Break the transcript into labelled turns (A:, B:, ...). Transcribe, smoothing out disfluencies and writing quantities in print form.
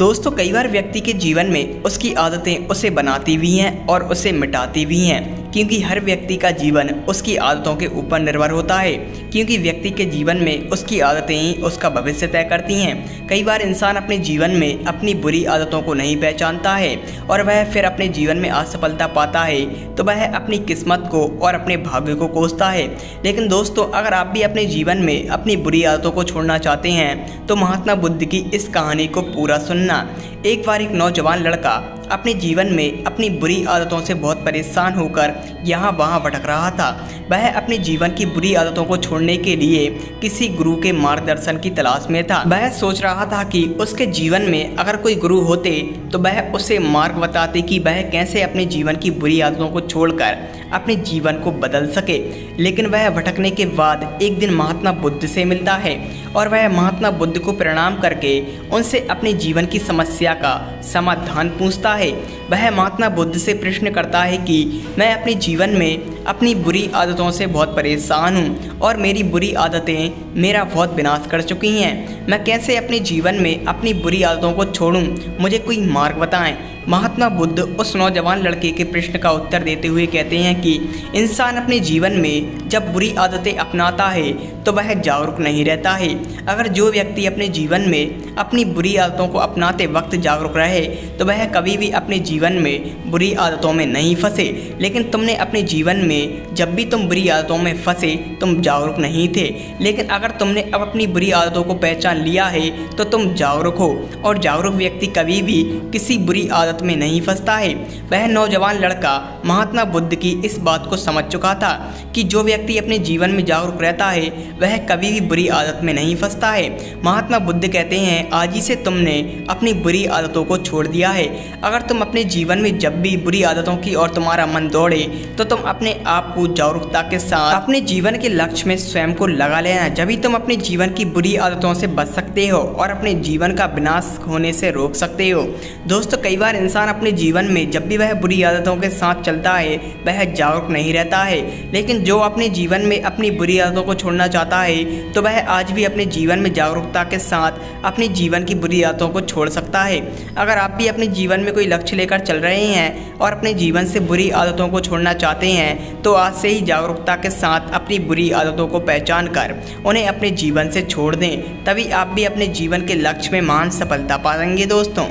A: दोस्तों कई बार व्यक्ति के जीवन में उसकी आदतें उसे बनाती भी हैं और उसे मिटाती भी हैं, क्योंकि हर व्यक्ति का जीवन उसकी आदतों के ऊपर निर्भर होता है। क्योंकि व्यक्ति के जीवन में उसकी आदतें ही उसका भविष्य तय करती हैं। कई बार इंसान अपने जीवन में अपनी बुरी आदतों को नहीं पहचानता है और वह फिर अपने जीवन में असफलता पाता है तो वह अपनी किस्मत को और अपने भाग्य को कोसता है। लेकिन दोस्तों अगर आप भी अपने जीवन में अपनी बुरी आदतों को छोड़ना चाहते हैं तो महात्मा बुद्ध की इस कहानी को पूरा सुनना। एक बार एक नौजवान लड़का अपने जीवन में अपनी बुरी आदतों से बहुत परेशान होकर यहाँ वहाँ भटक रहा था। वह अपने जीवन की बुरी आदतों को छोड़ने के लिए किसी गुरु के मार्गदर्शन की तलाश में था। वह सोच रहा था कि उसके जीवन में अगर कोई गुरु होते तो वह उसे मार्ग बताते कि वह कैसे अपने जीवन की बुरी आदतों को छोड़कर अपने जीवन को बदल सके। लेकिन वह भटकने के बाद एक दिन महात्मा बुद्ध से मिलता है और वह महात्मा बुद्ध को प्रणाम करके उनसे अपने जीवन की समस्या का समाधान पूछता है। वह महात्मा बुद्ध से प्रश्न करता है कि मैं अपने जीवन में अपनी बुरी आदतों से बहुत परेशान हूँ और मेरी बुरी आदतें मेरा बहुत विनाश कर चुकी हैं। मैं कैसे अपने जीवन में अपनी बुरी आदतों को छोड़ूं? मुझे कोई मार्ग बताएं। महात्मा बुद्ध उस नौजवान लड़के के प्रश्न का उत्तर देते हुए कहते हैं कि इंसान अपने जीवन में जब बुरी आदतें अपनाता है तो वह जागरूक नहीं रहता है। अगर जो व्यक्ति अपने जीवन में अपनी बुरी आदतों को अपनाते वक्त जागरूक रहे तो वह कभी भी अपने जीवन में बुरी आदतों में नहीं फंसे। लेकिन तुमने अपने जीवन में जब भी तुम बुरी आदतों में फंसे तुम जागरूक नहीं थे। लेकिन अगर तुमने अब अपनी बुरी आदतों को पहचान लिया है तो तुम जागरूक हो और जागरूक व्यक्ति कभी भी किसी बुरी आदत में नहीं फंसता है। वह नौजवान लड़का महात्मा बुद्ध की इस बात को समझ चुका था कि जो व्यक्ति अपने जीवन में जागरूक रहता है वह कभी भी बुरी आदत में नहीं फंसता है। महात्मा बुद्ध कहते हैं आज ही से तुमने अपनी बुरी आदतों को छोड़ दिया है। अगर तुम अपने जीवन में जब भी बुरी आदतों की ओर तुम्हारा मन दौड़े तो तुम अपने आप को जागरूकता के साथ अपने जीवन के लक्ष्य में स्वयं को लगा लेना। जब भी तुम अपने जीवन की बुरी आदतों से बच सकते हो और अपने जीवन का विनाश होने से रोक सकते हो। दोस्तों कई बार इंसान अपने जीवन में जब भी वह बुरी आदतों के साथ चलता है वह जागरूक नहीं रहता है। लेकिन जो अपने जीवन में अपनी बुरी आदतों को छोड़ना चाहता है तो वह आज भी अपने जीवन में जागरूकता के साथ अपने जीवन की बुरी आदतों को छोड़ सकता है। अगर आप भी अपने जीवन में कोई लक्ष्य लेकर चल रहे हैं और अपने जीवन से बुरी आदतों को छोड़ना चाहते हैं तो आज से ही जागरूकता के साथ अपनी बुरी आदतों को पहचान कर उन्हें अपने जीवन से छोड़ दें। तभी आप भी अपने जीवन के लक्ष्य में महान सफलता पाएंगे दोस्तों।